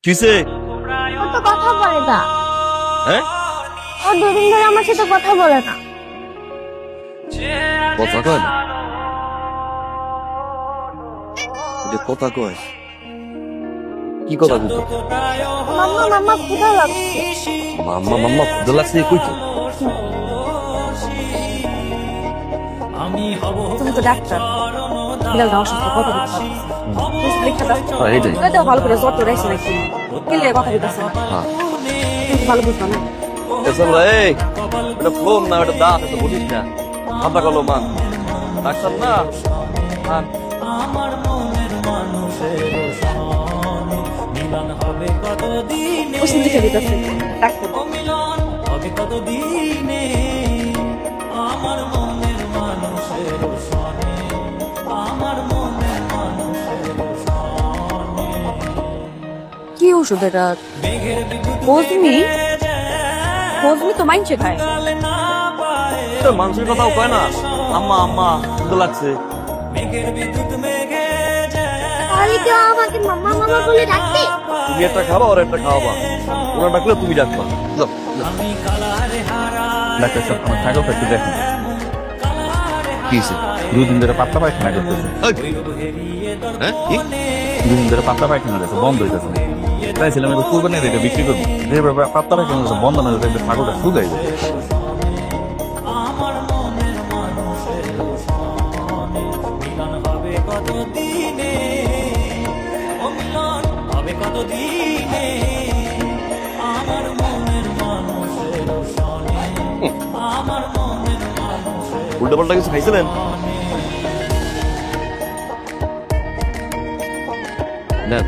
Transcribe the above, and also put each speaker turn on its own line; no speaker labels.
কিসে?
ও তো কথা বলে না।
হ্যাঁ?
ও দুদিন ধরে আমার সাথে কথা বলে না।
কথা কয় না? যে কথা কয় কি কথা বলতো?
মাম্মা মাম্মা ক্ষুধা লাগছে।
মাম্মা মাম্মা ক্ষুধা লাগছে কই তো?
তুমি তো ডাক্তার, বিলাল দাও অসুস্থ, কথা বলতে পারো।
এইটাই।
তো ভালো করে জ্বর টর এসে নাকি কিলে কথা বলতেছে না,
হ্যাঁ
তুমি ভালো বুঝবা না।
এসব এই এটা ফোন না, এটা দাঁত, এটা বুঝিস না। কথা বলো মা, ডাক্তার না। হ্যাঁ
ওষুধ লিখে দিতেছে ডাক্তার। কি ওষুধ এটা? বজমি? বজমি তো মাইনছে খায়।
তোর মানুষের কথাও কয় না। আম্মা আম্মা ক্ষুধা লাগছে।
তাহলে কেউ আমাকে মাম্মা মাম্মা বলে ডাকবে?
তুমি একটা খাবা ওর একটা খাওয়াবা, ওরা ডাকলে তুমি ডাকবা। যাও, যাও।
ডাক্তার সাহেব আমার ছাগলটা একটু দেখুন।
কি হয়েছে?
দুদিন ধরে পাতলা পায়খানা করতেছে।
হ্যাঁ কি?
দুদিন ধরে পাতলা পায়খানা যাচ্ছে, বন্ধ হইতেছে না। তাই ছিলাম এটা কুরবানি এটা বিক্রি করবো। এবার পাতলা পায়খানা যাচ্ছে, বন্ধ না হলে ছাগলটা শুকাই যাবে।
উল্টো পাল্টা কিছু খাইছিলেন? না